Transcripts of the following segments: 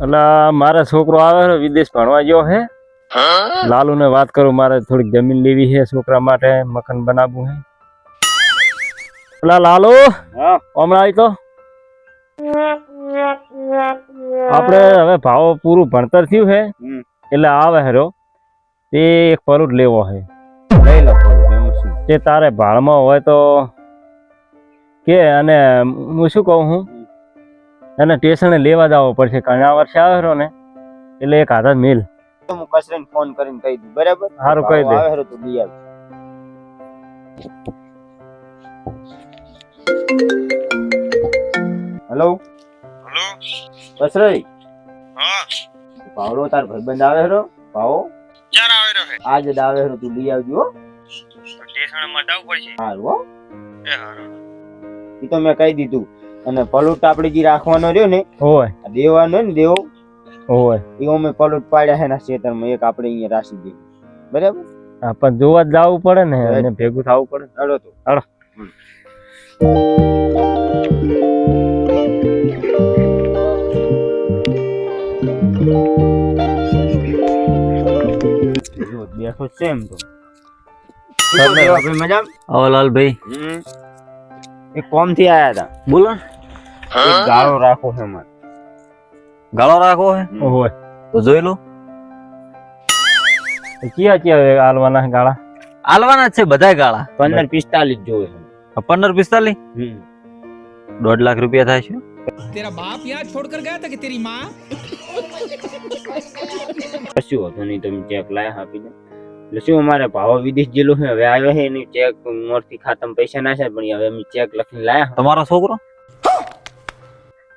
એટલે મારા છોકરો આવે છે વિદેશ ભણવા ગયો છે. લાલુ ને વાત કરું, મારે થોડીક જમીન લેવી છે છોકરા માટે, મકાન બનાવવું છે. પેલા લાલુ હમણાં આવી તો આપણે હવે ભાવ પૂરું ભણતર થયું છે એટલે આવે હેરો તે એક પરુટ લેવો છે. લઈ લો એમાં શું તે તારે ભાડમાં હોય તો કે, અને હું શું કહું છું એને સ્ટેશને લેવા જવો પડશે. ઘણા વર્ષે આવે ને એટલે એક હાથ મિલ હું કસરીને ફોન કરીને કહી દઉં, બરાબર? સારું કહી દે. આવે તો લઈ આવ. Hello hello. કસરાઈ, હા, ભાવડો તાર ભાઈબંધ આવે હેરો. ભાવો ક્યારે આવે રહ્યો હે? આજ જ આવે હેરો, તું લઈ આવજો હો. સ્ટેશન માં જવું પડશે. સારું હો, એ હારું. એ તો મેં કહી દીધું. અને પલોટ આપણે જે રાખવાનો રહ્યો ને, હોય દેવાનો ને દેવો, હોય એ અમે પલોટ પાડ્યા છે ને ખેતરમાં, એક આપણે અહીંયા રાશી દે, બરાબર? પણ જોવા જ જવું પડે ને, એને ભેગું થવું પડે. હાલો તો હાલો. બેઠો છે એમ તો મજા. લાલ ભાઈ એ કોમ થી આયા હતા. બોલો. એક ગાળો રાખો છે મારે. ગાળો રાખો હે હોય તો જોઈ લો. ક્યાં ક્યાં આલવાના છે ગાળા? આલવાના જ છે બધા ગાળા. 15-45 જોવે છે. 15-45 1.5 લાખ રૂપિયા થાય છે. तेरा बाप यहाँ छोड़कर गया था कि तेरी माँ? કશું હતું નહીં, તમે ચેક લાયા આપી દે. એટલે શું અમારે ભાવ વિદેશ જેલો છે, હવે આવ્યો છે એની ચેક મોરથી ખાતામાં પૈસા ના છે, પણ હવે અમે ચેક લખીને લાયા. તમારો છોકરો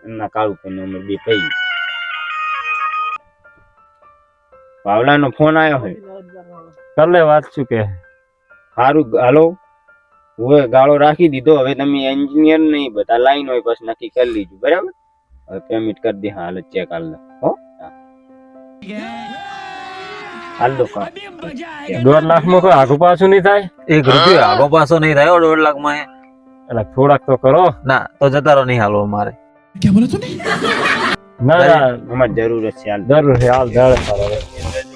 એમના કાળું પેન અમે બે પૈ ભાવલાનો ફોન આવ્યો છે. કર લે વાત. શું કે? સારું હાલો, હવે ગાળો રાખી દીધો. હવે તમે એન્જિનિયર નહીં, બધા લાઈન હોય પછી નક્કી કરી લીધું, બરાબર? હવે પેમેન્ટ કરી દે. હાલ ચેક હાલ દો. હો હાલ દો. 1.5 લાખમાં કોઈ આગુ પાછું નહીં થાય? 1 રૂપિયો આગો પાછો નહીં થાય 1.5 લાખમાં. એટલે થોડાક તો કરો. ના તો જતા રહો, નહીં હાલવો મારે. क्या बोला तूने? ના ના અમારે જરૂર છે. હાલ જરૂર છે. હાલ જાડે સારો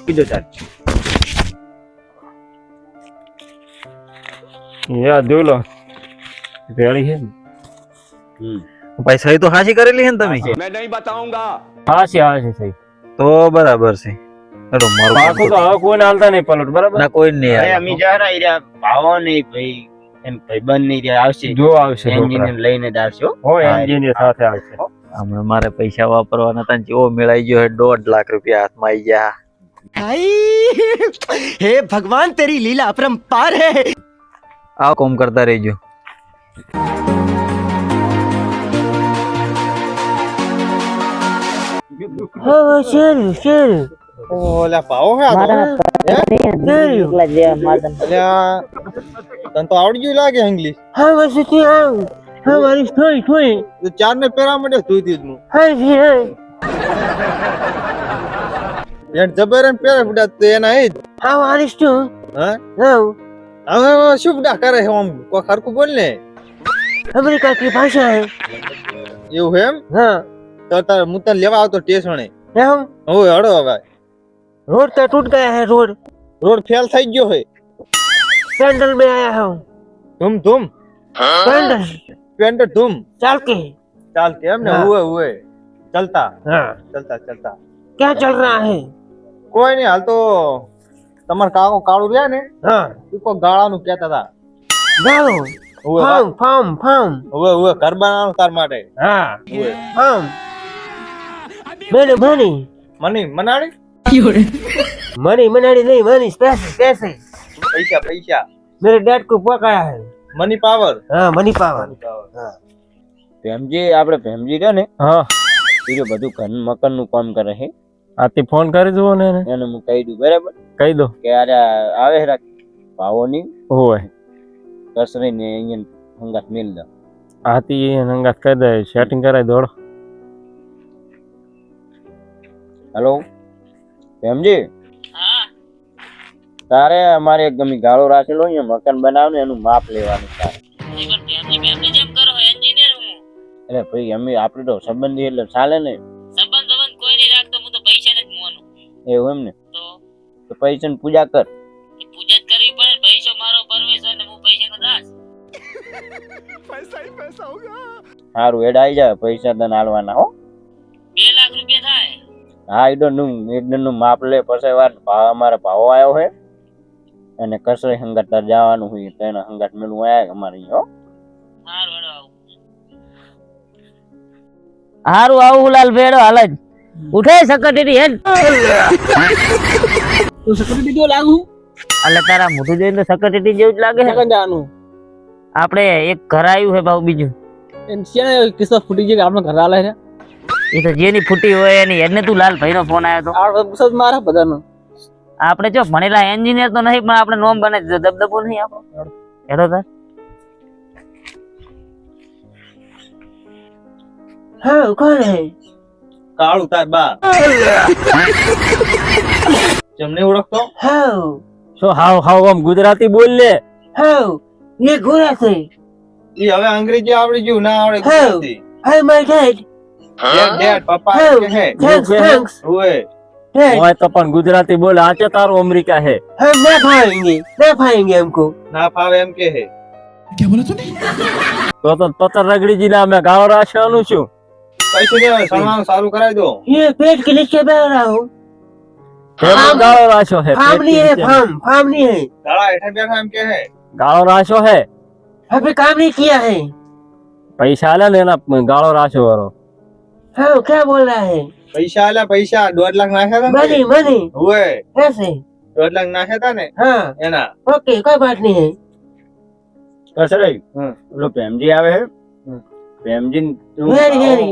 કીધો ચાલ. યાર જોઈ લો રેડી છે. પૈસા એ તો હાસી કરેલી છે ને તમે? હા છે સહી. તો બરાબર છે. હેડો મારું કામ પાકું તો હવે કોઈને હાલતા નહીં પલોટ, બરાબર? ના કોઈ નહીં અરે આવે. અમે જરા રહ્યા ભાવો નહીં ભાઈ, એમ ભાઈબંધ નહીં રહ્યા. આવશે જો આવશે એન્જિનિયર લઈને જ આવશે. હો. હોય એન્જિનિયર સાથે આવશે. હમણાં મારે પૈસા વાપરવાના હતા ને જેવો મેળાઈ ગયો છે 1.5 લાખ રૂપિયા હાથમાં આવી ગયા. हे भगवान तेरी लीला अपरंपार है. આ કોમ કરતા રહેજો. ઓલા ભાવો હે આ તને તો આવડી ગયું લાગે ઇંગ્લિશ. તો ચાર ને પેરા મળે ધોઈ દીધું. પેન્ટ જબર ને પેરા બુડા તો એના એ જ. હા હવે શું બુડા કરે છે આમ કોઈ ખરકું બોલ ને. अमेरिका की भाषा है. એવું છે એમ? हाँ તો તાર હું તને લેવા આવતો સ્ટેશને. हम હવે હડો હવે रोड तो टूट गया है. रोड રોડ ફેલ થઈ ગયો છે. पैंडल में आया हूँ. ધૂમ ધૂમ पैंडल પેન્ટ ધૂમ चल के. ચાલ કે એમ ને. હા. હુએ ચલતા हाँ ચલતા ચલતા क्या चल रहा है? કોઈ નહીં. હાલ તો તમાર કાકો કાળું રહ્યા ને, हाँ એ કોઈ ગાળાનું કહેતા હતા. गालो હુએ फार्म फार्म फार्म. હુએ ઘર બનાવવાનું તાર માટે. हाँ હુએ फार्म. मैंने मनी મની મનાણી मनी मनाड़ी नहीं, मनी पैसे पैसे. પૈસા પૈસા मेरे डैड को पकड़ा है. Money power. हाँ मनी पावर. ભેમજી આપણે ભેમજી રહ્યો ને, હા એ રહ્યો બધું ઘર મકાન નું કામ કરે છે. આથી ફોન કરી જુઓ ને એને. એને હું કહી દઉં, બરાબર? કહી દો. કે અરે આવે છે ભાવો ની હોય કસરી ને અહીંયા હંગાત મેલ દો. આથી હંગાત કહી દે, સેટિંગ કરાવી દોડો. હેલો ભેમજી, તારે અમારે એક ગમી ગાળો રાખેલો અહીંયા મકાન બનાવને એનું માપ લેવાનું તારે. અરે ભાઈ અમે આપણે તો સંબંધી એટલે ચાલે ને. સંબંધ કોઈ નહીં રાખતો. એવું એમ ને તો પૈસાની પૂજા કર. પૂજા જ કરવી પડે. પૈસો મારો પરમેશ્વર ને હું પૈસાનો દાસ. સારું હેડ આવી જાય, પૈસા તને હાલવાના હો. 2 લાખ રૂપિયા થાય. હા એકદમ માપ લે. પછી વાર અમારે ભાવો આવ્યો છે અને કસરે હંગાત તાર જવાનું હોય તો એના હંગાત મેળવું આવ્યા અમારે અહીંયા હો. હારું હેડો આવું. હારું આવું લાલ ભેડો હાલ જ ઉઠે સકટેટી હેડ. તું સકડી દીધો લાગુ એટલે તારા મોઢું જોઈને તો સકટેટી જેવું જ લાગે છે. જાનું આપણે એક ઘર આવ્યું છે ભાવ બીજું. એન શેને કિસ્સો ફૂટી ગયો કે આપણે ઘર આલે છે. એ તો જેની ફૂટી હોય એની એને તું લાલ ભાઈ નો ફોન આવ્યો તો. આ બસ મારા બધાનો આપણે જો ભણેલા એન્જિનિયર તો નહીં પણ આપણે નોમ બને દબદબો નહીં આપણો. હેડો તાર. હા કોણ હે કાળું તાર બા તમને ઓળખતો? હા શું હાવ હાવ આમ ગુજરાતી બોલ લે. હા ये घोड़ा से ઈ હવે અંગ્રેજી આવડી ગયું ના આવડે Gujarati? Hi my dad dad પપ્પા हाँ કે હે थैंक्स थैंक्स ઓય डैड હોય તો પણ ગુજરાતી બોલ. આચે તારું અમેરિકા હે. हम ना खाएंगे हमको ના ફાવે એમ કે હે. क्या बोला तूने? તો પતર રગડીજી ના અમે ગાળો રાશવાનું શું? પૈસે દે સામાન સારું કરાવી દો. ये पेट के नीचे बैठ रहा हूँ તેમાં ગાળો રાશો હે. फार्म नहीं है फार्म नहीं है દાડા હેઠે બેઠા એમ કે હે. ગાળો રાશો હે. अभी काम नहीं किया है પૈસા આલે ને એના ગાળો રાશો વાળો. हाँ क्या बोल रहा है પૈસા આલ્યા પૈસા 2 લાખ નાખ્યા હતા मनी ને? मनी ઓય कैसे 2 લાખ નાખ્યા હતા ને हाँ એના ओके कोई बात नहीं है કસરે ઓલો પ્રેમજી આવે છે. પ્રેમજી वेरी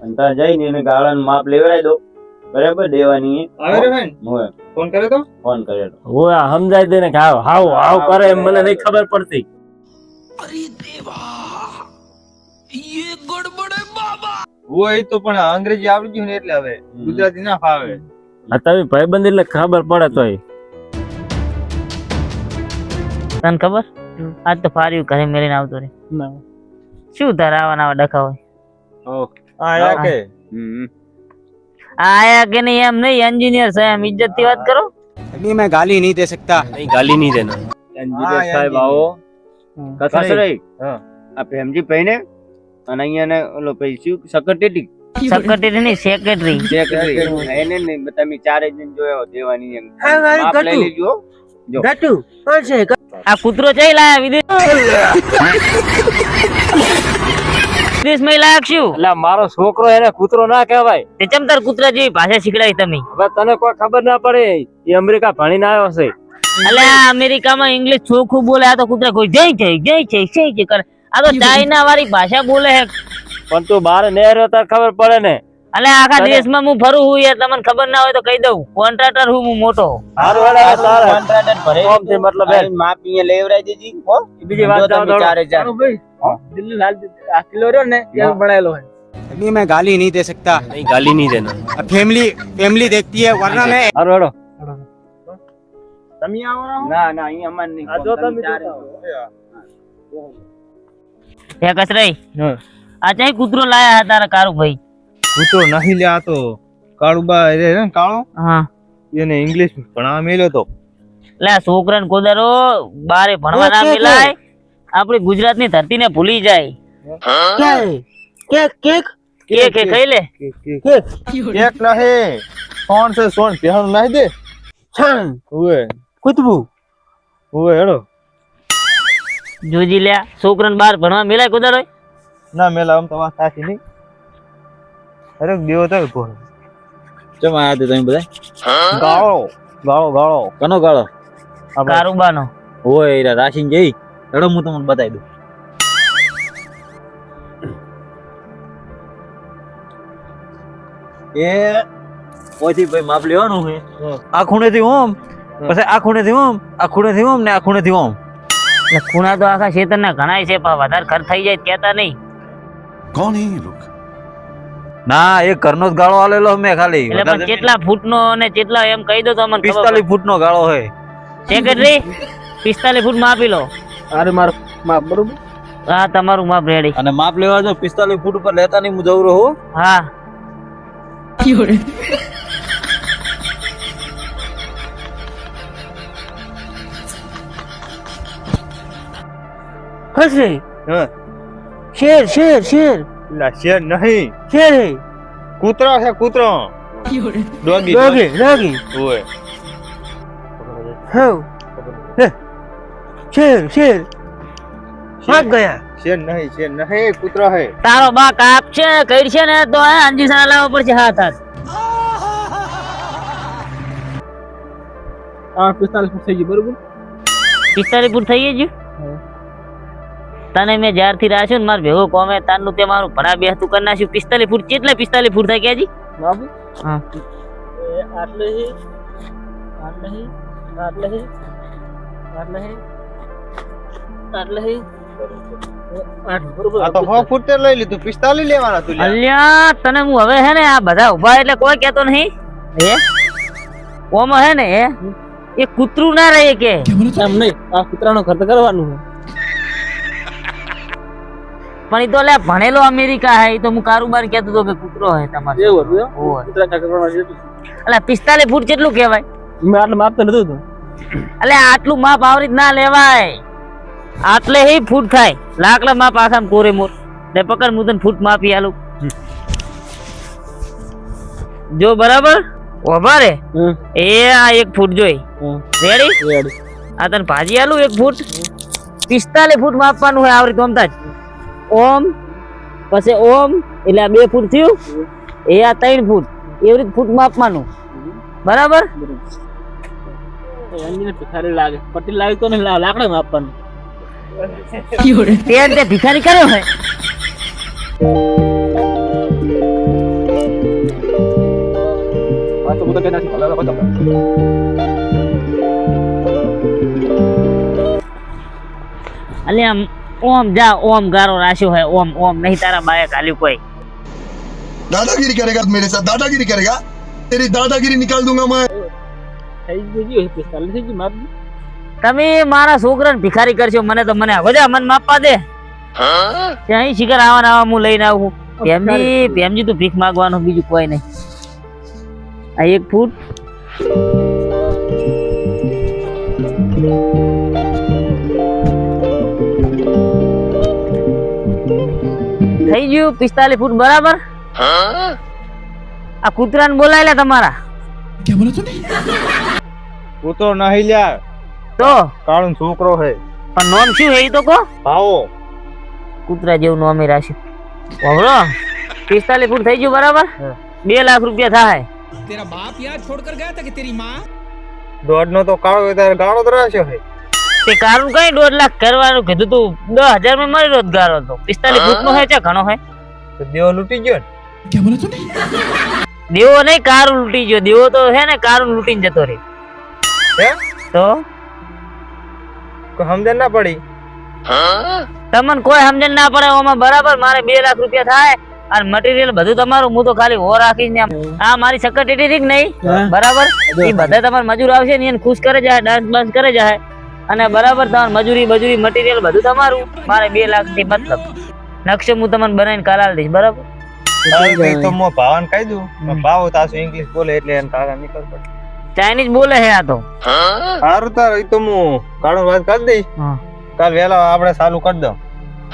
અંતર જઈને એને ગાળાનું માપ લેવડાવી દો. બરાબર દેવાની આવે રે બેન હોય ફોન કર્યો તો ફોન કરેલો. હોય સમજાય દે ને કે હાવ હાવ હાવ કરે એમ મને નહીં ખબર પડતી. ઓય તો પણ અંગ્રેજી આવડી ગયું ને એટલે હવે ગુજરાતી ના ફાવે. આ તમે ભાઈબંધ એટલે ખબર પડે તોય. તને ખબર આજ તો ફાર્યું ઘરે મેલીને આવતો રે. શું તારા આવા નવા ડખા હોય. હા યા કે આયા કે નહીં એમ નહીં. એન્જિનિયર છે એમ ઇજ્જત થી વાત કરો. अभी मैं गाली नहीं दे सकता નહીં ગાલી નહીં દેના. એન્જિનિયર સાહેબ આવો. કસરે આ પ્રેમજી ભાઈને અને અહીંયા ને ઓલો પૈસું સેક્રેટરી સેક્રેટરી નહીં સેક્રેટરી. એને નહીં તમે ચારે જણ જોયો દેવાની એમ. हाँ हमारी માપ લઈ गट्टू લેજો. गट्टू कौन से આ કૂતરો ચઈ લાયા વિદેશમાં લાયક શું? એટલે મારો છોકરો એને કૂતરો ના કહેવાય. તે ચમ તાર કૂતરા જેવી ભાષા શીખડાવી તમે. હવે તને કોઈ ખબર ના પડે. એ અમેરિકા ભણીને આવ્યો છે. એટલે આ અમેરિકામાં ઇંગ્લિશ ચોખ્ખું બોલે. આ તો કૂતરા કોઈ જય કરે. આ તો ચાઇના વાળી ભાષા બોલે હે. પણ તું બહાર નહીં રહ્યો તાર ખબર પડે ને. એટલે આખા દેશમાં હું ફરું હું યાર. તમને ખબર ના હોય તો કહી દઉં. કોન્ટ્રાક્ટર હું મોટો. હારું હેડ હવે તારે. કોન્ટ્રાક્ટર ભરે કોમ છે મતલબ હે. માપ અહીંયા લેવડાવી દેજી હો. બીજી વાત જો જાઓ તમે દોડો. ચારે ચાર दिल्ली लाल किलो रो ने ये बनाएलो है अभी मैं गाली नहीं दे सकता નહીં ગાલી નહીં દેના. फैमिली देखती है वरना मैं હારું હેડો. તમે આવો ના ના અહીંયા અમાર નહીં. આ જો તમે ચારે હે કસરાઈ આ ચાઈ કૂતરો લાયા હતા તારા કારુ ભાઈ. કૂતરો નહીં લે. આ તો કાળુબા રે ને કાળો હા એને ઇંગ્લિશ ભણાવવા મેલ્યો તો. એટલે આ છોકરાને કોદારો બારે ભણવા ના મિલાય. આપણી ગુજરાતની ધરતીને ભૂલી જાય. क्या है केक કે ખાઈ લે. કેક નહીં સોન છે સોન પહેવાનું નાખી દે. छान ઓય कुतबू ઓય હેડો જોજી લ્યા છોકરાને બાર ભણવા મિલાય કોદારો. ના મેલા આમ તો વાત સાચી નહીં. અરે દેવો તો કોણ ચમ આયા તે તમે બધા? ગાળો ગાળો ગાળો કનો ગાળો? કારુબાનો. ઓય એરા રાશિન જઈ હેડો હું તમને બતાવી દઉં. એ ઓયથી ભાઈ માપ લેવાનું છે. આ ખૂણેથી ઓમ પછી આ ખૂણેથી ઓમ આ ખૂણેથી ઓમ ને આ ખૂણેથી ઓમ. એટલે ખૂણા તો આખા ખેતરના ઘણાય છે પણ વધારે ખર્ચ થઈ જાય કેતા નહીં. कौन है ये लोग? ના એક ઘરનો જ ગાળો આલેલો મેં ખાલી. એટલે પણ કેટલા ફૂટનો અને કેટલા એમ કહી દો તો અમને ખબર 45 ફૂટનો ગાળો છે. સેક્રેટરી 45 ફૂટ માપી લો. अरे मार मार बरोबर હા તમારું માપ રેડી. અને માપ લેવા જો 45 ફૂટ ઉપર લેતા નહીં હું જવું રહું. હા ખસે હા. શેર શેર શેર લા શેર નહીં, શેર હે કૂતરો છે કૂતરો. ડોગી ડોગી ડોગી ઓય. હો હે, શેર શેર ભાગ ગયા. શેર નહીં કૂતરો હે. તારો બા કાપ છે કઈ છે ને તો અંજી સારા લાવવા પડશે હાથ હાથ. આ 45 ફૂટ થઈ ગયું બરોબર. 45 ફૂટ થઈ ગયું. તને મેં જ્યારથી રાખ્યો ને માર ભેગો કોમે તારનું તે મારું ભણા બેહતું કરી નાખ્યું. 45 ફૂટ કેટલા 45 ફૂટ થાય ક્યાંજી બાબુ હા આટલે હે આટલે હે આટલે હે આટલે હે આટલે હે આ તો 100 ફૂટ તે લઈ લીધું, 45 લેવાના તું. લ્યા. અલ્યા તને હું હવે હે ને આ બધા ઉભા એટલે કોઈ કહેતો નહીં હે ઓમાં હે ને એ કૂતરું ના રહે કે એમ નહીં, આ કૂતરાનો ખર્ચ કરવાનું છે. પણ ઈ તો લે ભણેલો અમેરિકા હે ઈ તો હું કારોબાર કહેતો હતો કે કૂતરો હે તમારો. એવું હતું એમ? ઓય. કૂતરા કાકા કરવાનું છે. અલા 45 ફૂટ કેટલું કહેવાય? મેં આટલે માપતો નતું તો. અલે આટલું માપ આવરી જ ના લેવાય. આટલે હે ફૂટ થાય. લાકડા માપ આસામ કોરે મોર લે પકડ હું તને ફૂટ માપી આલું. જો બરાબર ઓભા રે એ આ 1 ફૂટ જોઈ રેડી. આ તને ભાજી આલું 1 ફૂટ 45 ફૂટ માપવાનું હોય આવરી તોમતા જ. ઓમ પછી ઓમ એટલે આ 2 ફૂટ થયું એ આ 3 ફૂટ એવી રીતે ફૂટ માપવાનું બરાબર. એની ભિખારી લાગે, પટ્ટી લાગે તો ને લાકડા માપવાનું. તે ભિખારી કર્યો હે આ તો બધા કઈ નથી ભલા બધા. અલે આમ ઓમ જા ઓમ ગારો રાખ્યો હે ઓમ ઓમ નહીં તારા બાએ કાલ્યું કોઈ. दादागिरी करेगा मेरे साथ, दादागिरी करेगा, तेरी दादागिरी निकाल दूंगा मैं. થઈ ગયું 45 થઈ ગયું માપ. તમે મારા છોકરાને ભિખારી કરશો મને તો મને વજા મન માપવા દે. ત્યાં શિખર આવા હું લઈને આવું. પ્રેમજી તું ભીખ માંગવાનું બીજું કોઈ નહીં. આ 1 ફૂટ થઈ ગયું 45 ફૂટ બરાબર. આ કૂતરાને બોલાય લે તમારા. क्या बोला तूने? કૂતરો નહીં લ્યા, તો કાળું છોકરો હે. પણ નોમ શું હે ઈ તો કો. આવો કૂતરા જેવું નોમ રાખ્યું. વાવરો 45 ફૂટ થઈ ગયું બરાબર. 2 લાખ રૂપિયા થાય. तेरा बाप यहाँ छोड़कर गया था कि तेरी माँ? દોઢ નો તો કાળો તારે ગાળો ધરાશ્યો હે. તે કારું કઈ 2 લાખ કરવાનું કીધું તું 10,000 માં મારી રોજગાર હતો. 45 ફૂટ નો હે છે ઘણો હે. તો દેવો લૂટી ગયો ને. क्या बोला तूने? દેવો નહીં કારું લૂટી ગયો. દેવો તો હે ને કારું લૂટીને જતો રે. હે તો કોઈ સમજણ ના પડી. તમને કોઈ સમજણ ના પડે ઓમાં બરાબર. મારે 2 લાખ રૂપિયા થાય અને મટીરિયલ બધું તમારું. હું તો ખાલી હો રાખીશ ને આ મારી સેક્રેટરી ઠીક નહીં બરાબર. એ બધા તમારે મજૂર આવશે ને એને ખુશ કરે જાય, ડાન્સ બાન્સ કરે જાય અને બરાબર તમારે મજૂરી મટીરિયલ બધું તમારું. મારે 2 લાખ થી મતલબ નકશો હું તમને બનાવીને કાલાલ દઈશ બરાબર. તો મો ભાવન કહી દઉં, ભાવ તાસો ઇંગ્લિશ બોલે એટલે એને કાકા નીકળ પડે. ચાઇનીઝ બોલે હે આ તો. સારું તાર એ તો હું કાળો વાત કરી દઈશ. કાલ વેલા આપણે ચાલુ કરી દઉં.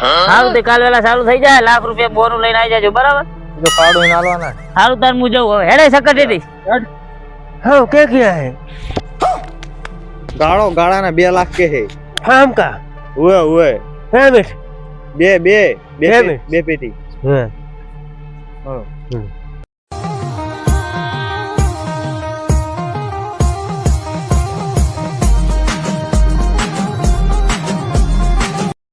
સારું તે કાલ વેલા ચાલુ થઈ જાય. લાખ રૂપિયા બોનું લઈને આવી જાજો બરાબર. જો કાળો નાલવાના. સારું તાર હું જઉં હવે. હેડે સેક્રેટરી હા કે હે ગાળાના 2 લાખ કે હે. હામ કા ઓએ હે બેટ બે પેટી. હે હા